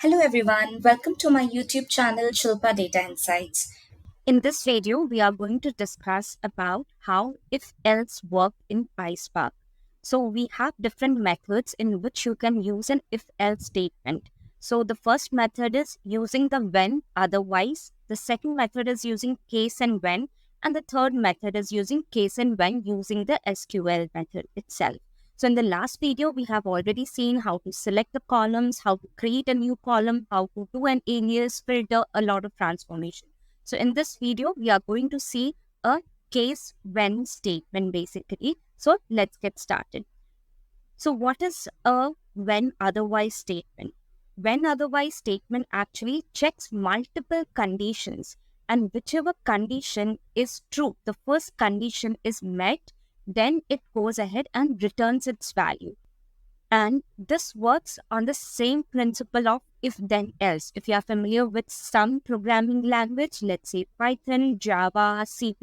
Hello everyone, welcome to my YouTube channel Shilpa Data Insights. In this video, we are going to discuss about how if-else work in PySpark. So we have different methods in which you can use an if-else statement. So the first method is using the when, otherwise. The second method is using case and when. And the third method is using case and when using the SQL method itself. So in the last video, we have already seen how to select the columns, how to create a new column, how to do an alias, filter, a lot of transformation. So in this video, we are going to see a case when statement basically. So let's get started. So what is a when otherwise statement? When otherwise statement actually checks multiple conditions, and whichever condition is true, the first condition is met, then it goes ahead and returns its value. And this works on the same principle of if then else. If you are familiar with some programming language, let's say Python, Java, C++,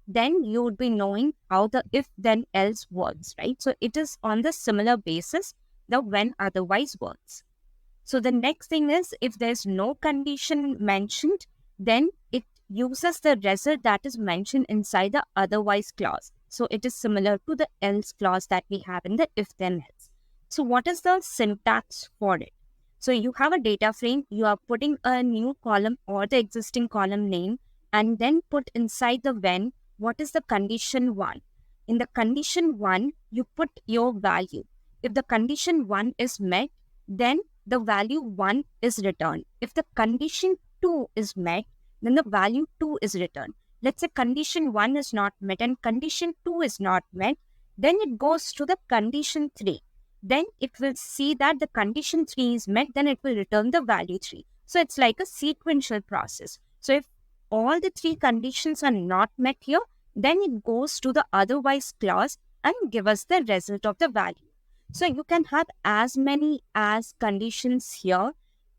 then you would be knowing how the if then else works, right? So it is on the similar basis the when otherwise works. So the next thing is if there's no condition mentioned, then it uses the result that is mentioned inside the otherwise clause. So it is similar to the else clause that we have in the if then else. So what is the syntax for it? So you have a data frame, you are putting a new column or the existing column name, and then put inside the when, what is the condition 1? In the condition 1, you put your value. If the condition 1 is met, then the value 1 is returned. If the condition 2 is met, then the value 2 is returned. Let's say condition 1 is not met and condition 2 is not met, then it goes to the condition 3. Then it will see that the condition 3 is met, then it will return the value 3. So it's like a sequential process. So if all the 3 conditions are not met here, then it goes to the otherwise clause and give us the result of the value. So you can have as many as conditions here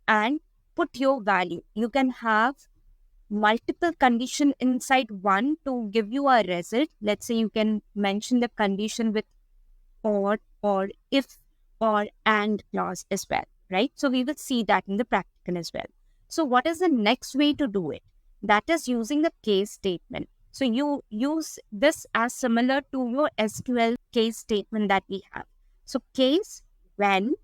and put your value. You can have multiple condition inside one to give you a result. Let's say you can mention the condition with or if or and clause as well, right? So we will see that in the practical as well. So what is the next way to do it? That is using the case statement. So you use this as similar to your SQL case statement that we have. So case when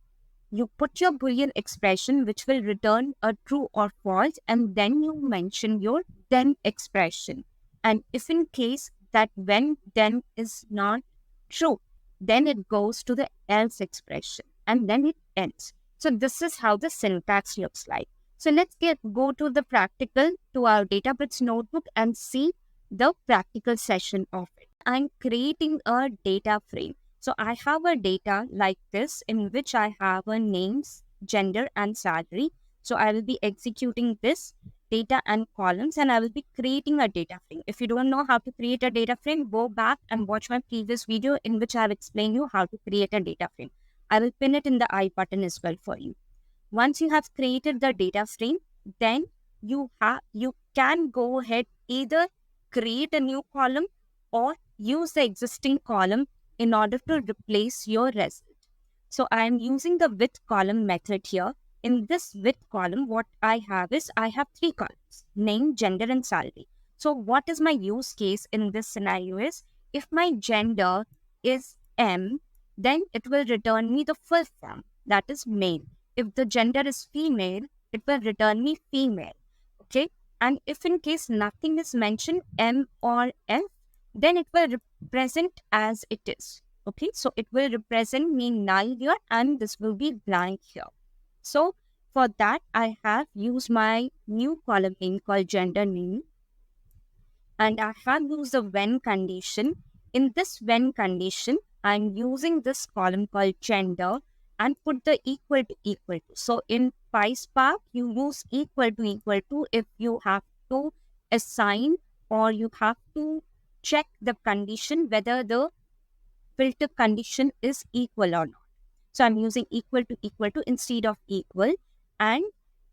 you put your Boolean expression which will return a true or false, and then you mention your then expression. And if in case that when then is not true, then it goes to the else expression and then it ends. So this is how the syntax looks like. So let's go to the practical, to our Databricks notebook and see the practical session of it. I'm creating a data frame. So I have a data like this in which I have a names, gender and salary. So I will be executing this data and columns and I will be creating a data frame. If you don't know how to create a data frame, go back and watch my previous video in which I have explained you how to create a data frame. I will pin it in the I button as well for you. Once you have created the data frame, then you can go ahead either create a new column or use the existing column in order to replace your result. So I am using the with column method here. In this with column, what I have is I have 3 columns: name, gender and salary. So what is my use case in this scenario is if my gender is M, then it will return me the full form, that is male. If the gender is female, it will return me female. Okay. And if in case nothing is mentioned, M or F, then it will represent as it is. Okay, so it will represent me null here and this will be blank here. So for that, I have used my new column name called gender name, and I have used the when condition. In this when condition, I'm using this column called gender and put the equal to equal to. So in PySpark, you use equal to if you have to assign or you have to check the condition whether the filter condition is equal or not. So I'm using equal to instead of equal. And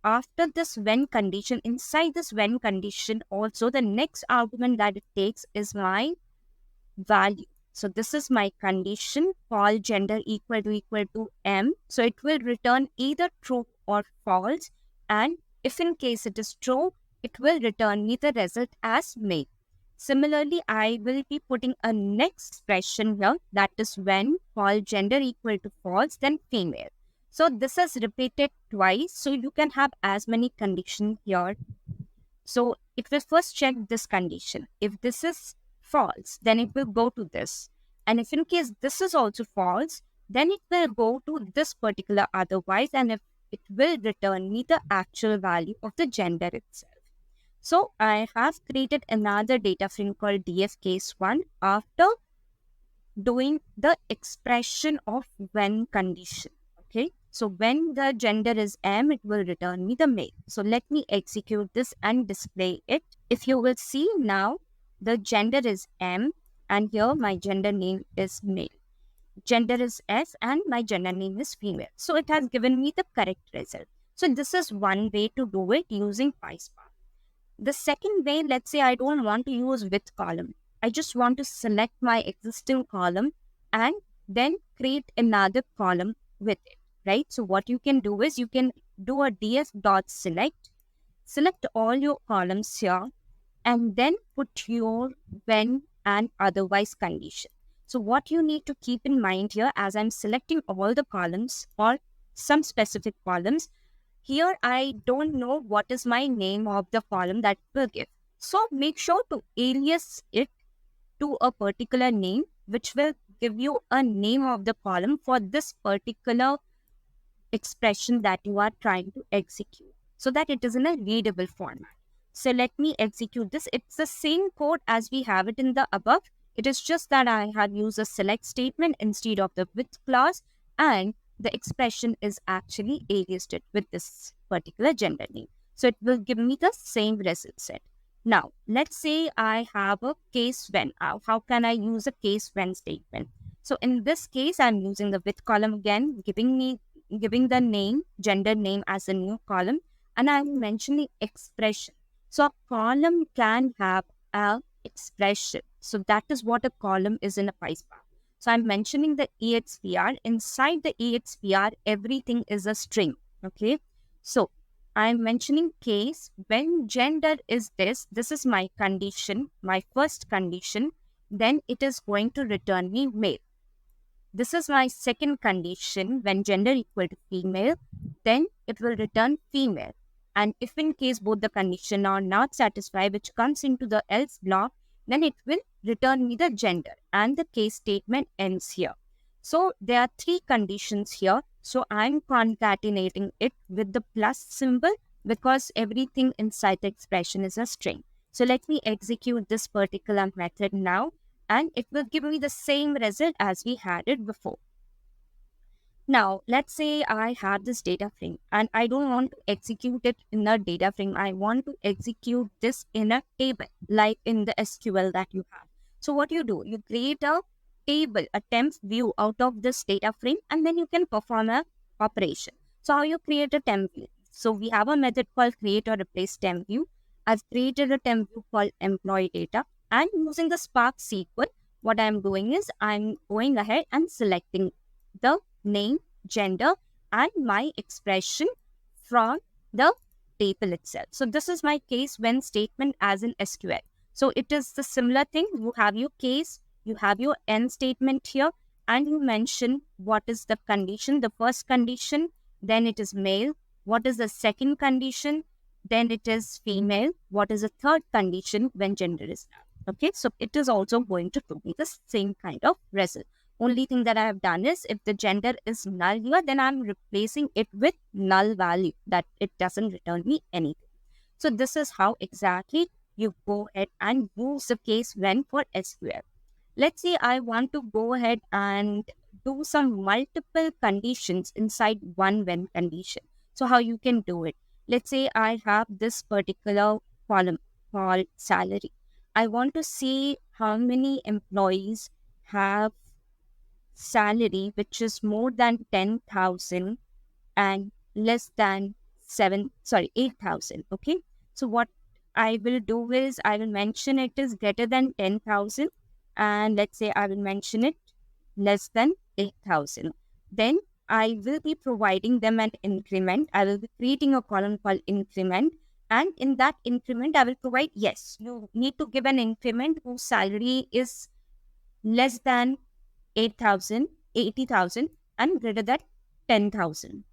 after this when condition, inside this when condition also, the next argument that it takes is my value. So this is my condition called gender equal to M. So it will return either true or false, and if in case it is true, it will return me the result as male. Similarly, I will be putting a next expression here, that is when call gender equal to false, then female. So this is repeated twice, so you can have as many conditions here. So it will first check this condition. If this is false, then it will go to this. And if in case this is also false, then it will go to this particular otherwise, and if it will return me the actual value of the gender itself. So I have created another data frame called df case 1 after doing the expression of when condition. Okay, so when the gender is M, it will return me the male. So let me execute this and display it. If you will see now, the gender is M and here my gender name is male. Gender is S and my gender name is female. So it has given me the correct result. So this is one way to do it using PySpark. The second way, let's say I don't want to use with column. I just want to select my existing column and then create another column with it, right? So what you can do is you can do a df.select, select all your columns here, and then put your when and otherwise condition. So what you need to keep in mind here, as I'm selecting all the columns or some specific columns, here I don't know what is my name of the column that will give. So make sure to alias it to a particular name, which will give you a name of the column for this particular expression that you are trying to execute, so that it is in a readable format. So let me execute this. It's the same code as we have it in the above. It is just that I have used a select statement instead of the with clause, and the expression is actually aliased with this particular gender name. So it will give me the same result set. Now, let's say I have a case when. How can I use a case when statement? So in this case, I'm using the with column again, giving the name, gender name as a new column, and I'm mentioning expression. So a column can have a expression. So that is what a column is in a PySpark. So I'm mentioning the EXPR. Inside the EXPR, everything is a string. Okay. So I'm mentioning case when gender is this is my condition, my first condition, then it is going to return me male. This is my second condition, when gender equal to female, then it will return female. And if in case both the condition are not satisfied, which comes into the else block, then it will return me the gender and the case statement ends here. So there are three conditions here. So I'm concatenating it with the plus symbol because everything inside the expression is a string. So let me execute this particular method now, and it will give me the same result as we had it before. Now, let's say I have this data frame and I don't want to execute it in a data frame. I want to execute this in a table, like in the SQL that you have. So what you do, you create a table, a temp view out of this data frame, and then you can perform a operation. So how you create a temp view? So we have a method called create or replace temp view. I've created a temp view called employee data, and using the Spark SQL, what I'm doing is I'm going ahead and selecting the name, gender, and my expression from the table itself. So this is my case when statement as in SQL. So it is the similar thing. You have your case, you have your end statement here, and you mention what is the condition, the first condition, then it is male. What is the second condition? Then it is female. What is the third condition when gender is null? Okay, so it is also going to give me the same kind of result. Only thing that I have done is if the gender is null here, then I'm replacing it with null value, that it doesn't return me anything. So this is how exactly you go ahead and use the case when for SQL. Let's say I want to go ahead and do some multiple conditions inside one when condition. So how you can do it? Let's say I have this particular column called salary. I want to see how many employees have salary which is more than 10,000 and less than 8,000. Okay. So what I will do is I will mention it is greater than 10,000, and let's say I will mention it less than 8,000. Then I will be providing them an increment. I will be creating a column called increment. And in that increment, I will provide, yes, you need to give an increment whose salary is less than 8,000, 80,000, and greater than 10,000.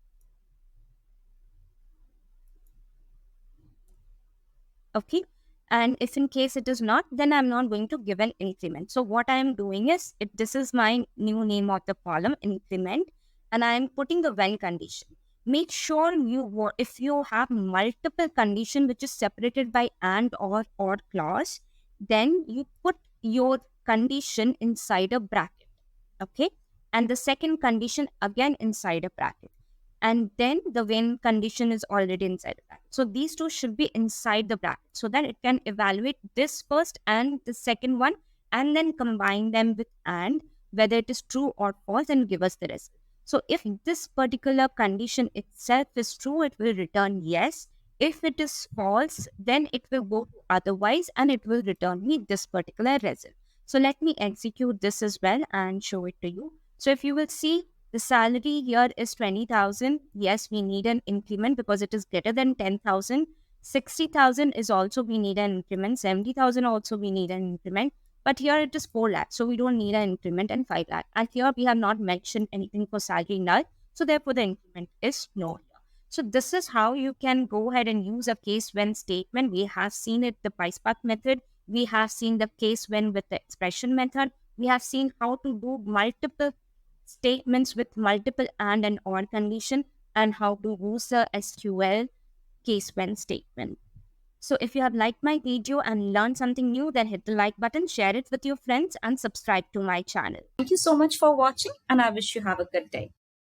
Okay. And if in case it is not, then I'm not going to give an increment. So what I am doing is, if this is my new name of the column, increment, and I am putting the when condition. Make sure if you have multiple condition which is separated by and or clause, then you put your condition inside a bracket. Okay. And the second condition again inside a bracket, and then the when condition is already inside the bracket. So these two should be inside the bracket so that it can evaluate this first and the second one, and then combine them with and, whether it is true or false, and give us the result. So if this particular condition itself is true, it will return yes. If it is false, then it will go to otherwise and it will return me this particular result. So let me execute this as well and show it to you. So if you will see, the salary here is 20,000. Yes, we need an increment because it is greater than 10,000. 60,000 is also we need an increment. 70,000 also we need an increment. But here it is 4 lakh, so we don't need an increment, and 5 lakh. And here we have not mentioned anything for salary null, so therefore the increment is no here. So this is how you can go ahead and use a case when statement. We have seen it, the PySpark method. We have seen the case when with the expression method. We have seen how to do multiple statements with multiple and or condition, and how to use the SQL case when statement. So if you have liked my video and learned something new, then hit the like button, share it with your friends, and subscribe to my channel. Thank you so much for watching, and I wish you have a good day.